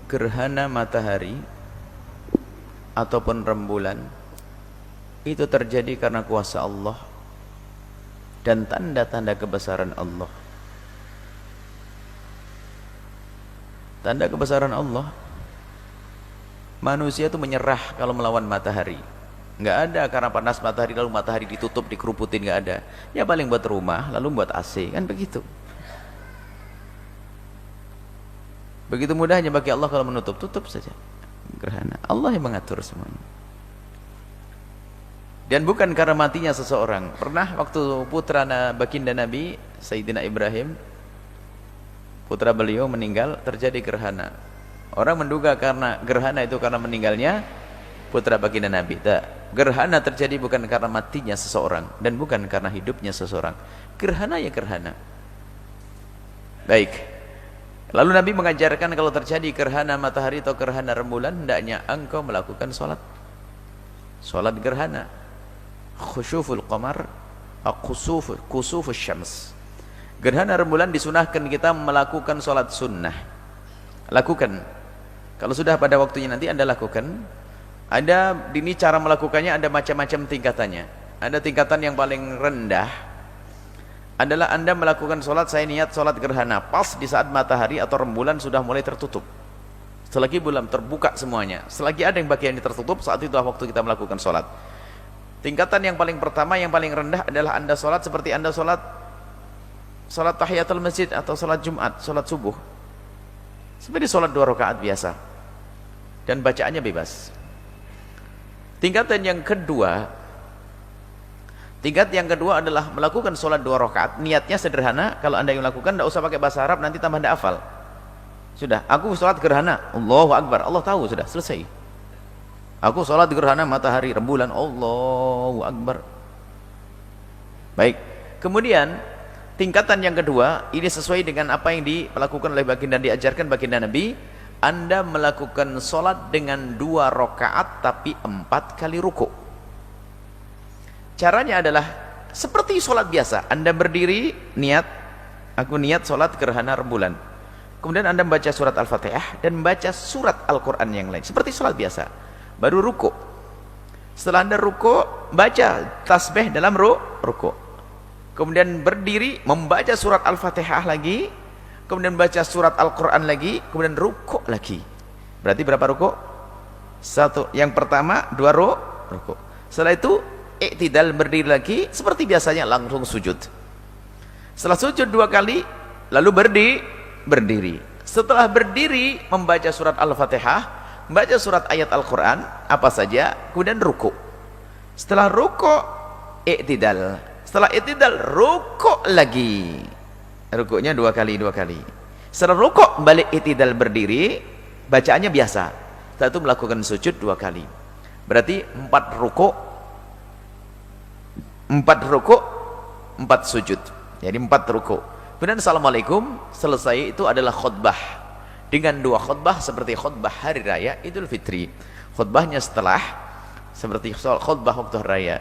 gerhana matahari ataupun rembulan itu terjadi karena kuasa Allah dan tanda-tanda kebesaran Allah. Tanda kebesaran Allah, manusia itu menyerah kalau melawan matahari. Nggak ada karena panas matahari lalu matahari ditutup, dikeruputin, nggak ada. Ya paling buat rumah lalu buat AC, kan begitu. Begitu mudahnya bagi Allah kalau menutup, tutup saja gerhana. Allah yang mengatur semuanya. Dan bukan karena matinya seseorang. Pernah waktu putra baginda Nabi Sayyidina Ibrahim, putra beliau meninggal, terjadi gerhana. Orang menduga karena gerhana itu karena meninggalnya putra baginda Nabi. Tak. Gerhana terjadi bukan karena matinya seseorang dan bukan karena hidupnya seseorang. Gerhana ya gerhana. Baik. Lalu Nabi mengajarkan kalau terjadi gerhana matahari atau gerhana rembulan, hendaknya engkau melakukan sholat gerhana, khusyuful qamar, kusufus syams. Gerhana rembulan disunahkan kita melakukan sholat sunnah. Lakukan. Kalau sudah pada waktunya nanti Anda lakukan. Ada ini cara melakukannya, ada macam-macam tingkatannya. Ada tingkatan yang paling rendah adalah Anda melakukan sholat, saya niat sholat gerhana pas di saat matahari atau rembulan sudah mulai tertutup. Selagi belum terbuka semuanya, selagi ada yang bagian yang tertutup, saat itulah waktu kita melakukan sholat. Tingkatan yang paling pertama, yang paling rendah adalah Anda sholat seperti Anda sholat tahiyatul masjid atau sholat Jumat, sholat subuh, seperti sholat 2 rakaat biasa dan bacaannya bebas. Tingkat yang kedua adalah melakukan sholat 2 rakaat. Niatnya sederhana. Kalau Anda yang lakukan, tidak usah pakai bahasa Arab, nanti tambah tidak hafal. Sudah, aku sholat gerhana, Allahu Akbar, Allah tahu, sudah selesai. Aku sholat gerhana matahari rembulan, Allahu Akbar. Baik. Kemudian tingkatan yang kedua, ini sesuai dengan apa yang dilakukan oleh baginda, diajarkan baginda Nabi. Anda melakukan sholat dengan 2 rakaat tapi 4 kali ruku. Caranya adalah seperti sholat biasa. Anda berdiri, aku niat sholat gerhana rembulan. Kemudian Anda membaca surat Al-Fatihah dan membaca surat Al-Quran yang lain. Seperti sholat biasa. Baru ruku. Setelah Anda ruku, baca tasbih dalam ruku. Kemudian berdiri, membaca surat Al-Fatihah lagi. Kemudian baca surat Al-Quran lagi. Kemudian ruku lagi. Berarti berapa ruku? 1. Yang pertama, 2 ruku. Setelah itu i'tidal, berdiri lagi seperti biasanya, langsung sujud. Setelah sujud 2 kali lalu berdiri. Setelah berdiri membaca surat Al-Fatihah, membaca surat ayat Al-Quran apa saja, kemudian ruku. Setelah ruku i'tidal, setelah i'tidal ruku lagi, rukunya 2 kali. Setelah ruku balik i'tidal, berdiri, bacaannya biasa. Setelah itu melakukan sujud 2 kali. Berarti 4 ruku, 4 sujud, jadi 4 ruku. Kemudian assalamualaikum, selesai. Itu adalah khutbah dengan 2 khutbah seperti khutbah hari raya Idul Fitri. Khutbahnya setelah seperti khutbah waktu hari raya.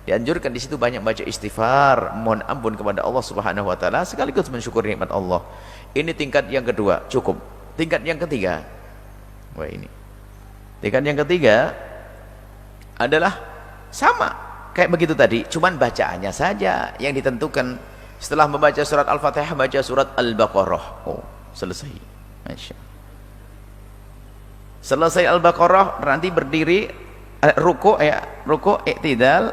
Dianjurkan di situ banyak baca istighfar, mohon ampun kepada Allah Subhanahu wa taala, sekaligus mensyukuri nikmat Allah. Ini tingkat yang kedua, cukup. Tingkat yang ketiga, tingkat yang ketiga adalah sama kayak begitu tadi, cuman bacaannya saja yang ditentukan. Setelah membaca surat Al-Fatihah, baca surat Al-Baqarah. Oh, selesai. Masya Allah. Selesai Al-Baqarah, nanti berdiri, ruku, i'tidal,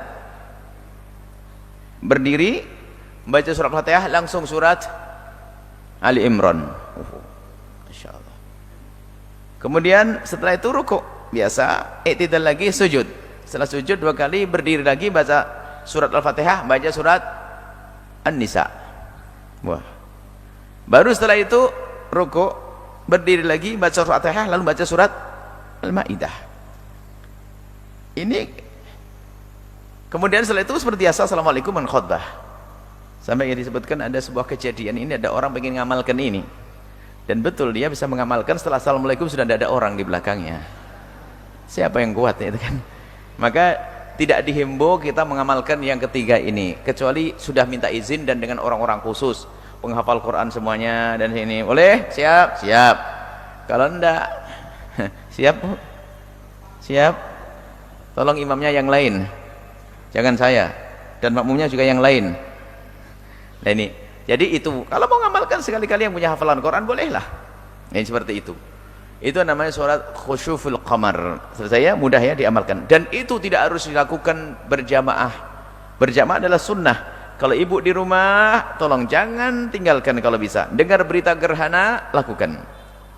berdiri, membaca surat Al-Fatihah, langsung surat Ali Imran. Masya Allah. Kemudian setelah itu ruku, biasa, i'tidal lagi, sujud. Setelah sujud 2 kali, berdiri lagi, baca surat Al-Fatihah, baca surat An-Nisa. Baru setelah itu ruku, berdiri lagi, baca surat Al-Fatihah, lalu baca surat Al-Maidah. Ini kemudian setelah itu seperti biasa assalamualaikum dan khutbah. Sampai yang disebutkan ada sebuah kejadian ini, ada orang ingin mengamalkan ini. Dan betul dia bisa mengamalkan, setelah assalamualaikum sudah tidak ada orang di belakangnya. Siapa yang kuat ya, itu kan? Maka tidak dihimbau kita mengamalkan yang ketiga ini, kecuali sudah minta izin dan dengan orang-orang khusus, penghafal Quran semuanya dan ini boleh, siap. Kalau enggak Siap Bu? Siap? Tolong imamnya yang lain, jangan saya, dan makmumnya juga yang lain. Nah ini, jadi itu kalau mau ngamalkan sekali-kali yang punya hafalan Quran bolehlah. Ini seperti itu. Itu namanya sholat khusyuful qamar. Selesai ya, mudah ya diamalkan. Dan itu tidak harus dilakukan berjamaah. Berjamaah adalah sunnah. Kalau ibu di rumah, tolong jangan tinggalkan kalau bisa. Dengar berita gerhana, lakukan.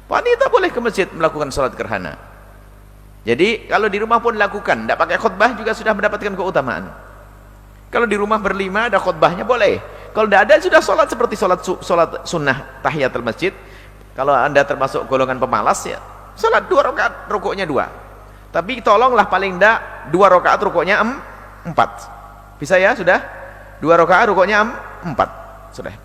Wanita boleh ke masjid melakukan sholat gerhana. Jadi kalau di rumah pun lakukan, tidak pakai khutbah juga sudah mendapatkan keutamaan. Kalau di rumah berlima ada khutbahnya boleh. Kalau tidak ada sudah sholat seperti sholat sunnah tahiyatul masjid. Kalau anda termasuk golongan pemalas ya, sholat 2 rakaat, rukuknya 2. Tapi tolonglah paling tidak 2 rakaat, rukuknya 4. Bisa ya sudah? 2 rakaat rukuknya 4 sudah.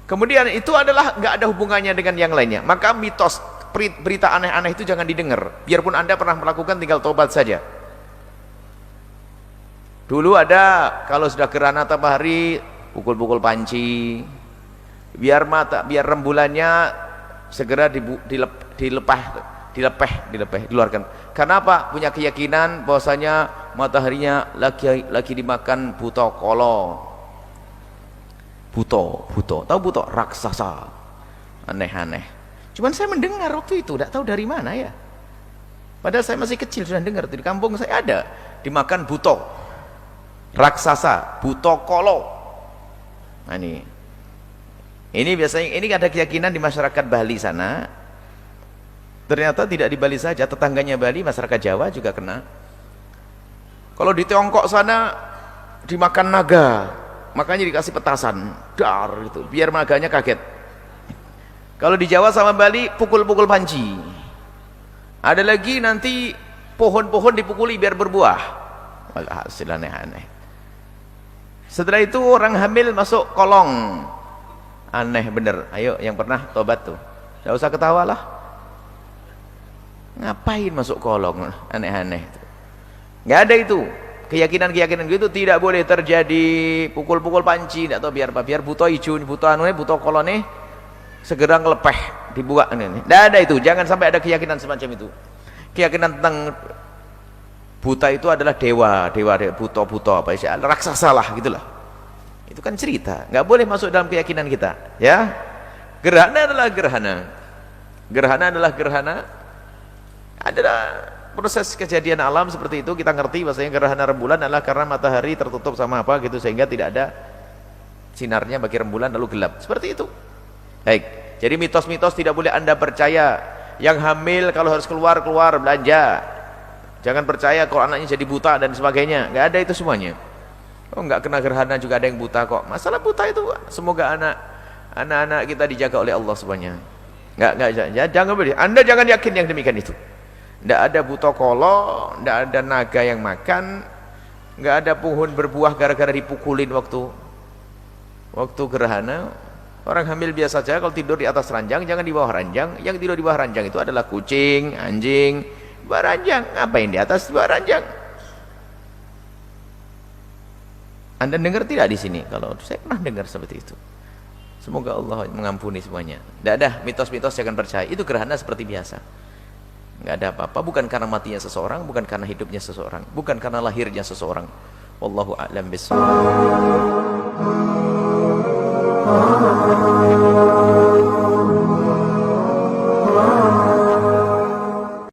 Kemudian itu adalah nggak ada hubungannya dengan yang lainnya. Maka mitos berita aneh-aneh itu jangan didengar. Biarpun anda pernah melakukan, tinggal tobat saja. Dulu ada kalau sudah gerhana matahari pukul-pukul panci, biar rembulannya segera dikeluarkan. Karena apa? Punya keyakinan bahwasanya mataharinya lagi dimakan buto kolo. Buto, tahu buto? Raksasa. Aneh-aneh. Cuman saya mendengar waktu itu, tidak tahu dari mana ya. Padahal saya masih kecil sudah dengar, di kampung saya ada dimakan buto. Raksasa, buto kolo. Nah ini biasanya, ini ada keyakinan di masyarakat Bali sana. Ternyata tidak di Bali saja, tetangganya Bali, masyarakat Jawa juga kena. Kalau di Tiongkok sana dimakan naga, makanya dikasih petasan, dar gitu, biar naganya kaget. Kalau di Jawa sama Bali pukul-pukul panci. Ada lagi nanti pohon-pohon dipukuli biar berbuah. Walhasil aneh-aneh. Setelah itu orang hamil masuk kolong. Aneh bener. Ayo yang pernah tobat tuh, tidak usah ketawa lah. Ngapain masuk kolong? Aneh-aneh. Nggak ada itu. Keyakinan-keyakinan gitu tidak boleh terjadi. Pukul-pukul panci, tidak tahu biar apa, biar buto hijau, buto kolone segera ngelepeh, dibuat ini. Tidak ada itu. Jangan sampai ada keyakinan semacam itu. Keyakinan tentang buta itu adalah dewa, buto apa sih? Raksasa lah gitulah. Itu kan cerita. Nggak boleh masuk dalam keyakinan kita, ya. Gerhana adalah gerhana. Gerhana adalah gerhana. Adalah proses kejadian alam seperti itu. Kita ngerti bahasanya gerhana rembulan adalah karena matahari tertutup sama apa gitu sehingga tidak ada sinarnya bagi rembulan lalu gelap. Seperti itu. Baik. Jadi mitos-mitos tidak boleh anda percaya. Yang hamil kalau harus keluar belanja. Jangan percaya kalau anaknya jadi buta dan sebagainya. Nggak ada itu semuanya. Oh nggak kena gerhana juga ada yang buta kok. Masalah buta itu semoga anak-anak kita dijaga oleh Allah semuanya. Jangan boleh. Anda jangan yakin yang demikian itu. Tidak ada buto kolo, tidak ada naga yang makan, nggak ada pohon berbuah gara-gara dipukulin waktu gerhana. Orang hamil biasa saja kalau tidur di atas ranjang, jangan di bawah ranjang. Yang tidur di bawah ranjang itu adalah kucing, anjing, di bawah ranjang. Ngapain di atas di bawah ranjang? Anda dengar tidak di sini? Kalau saya pernah dengar seperti itu. Semoga Allah mengampuni semuanya. Tidak ada mitos-mitos, jangan percaya. Itu gerhana seperti biasa. Nggak ada apa-apa, bukan karena matinya seseorang, bukan karena hidupnya seseorang, bukan karena lahirnya seseorang. Wallahu a'lam bishawab.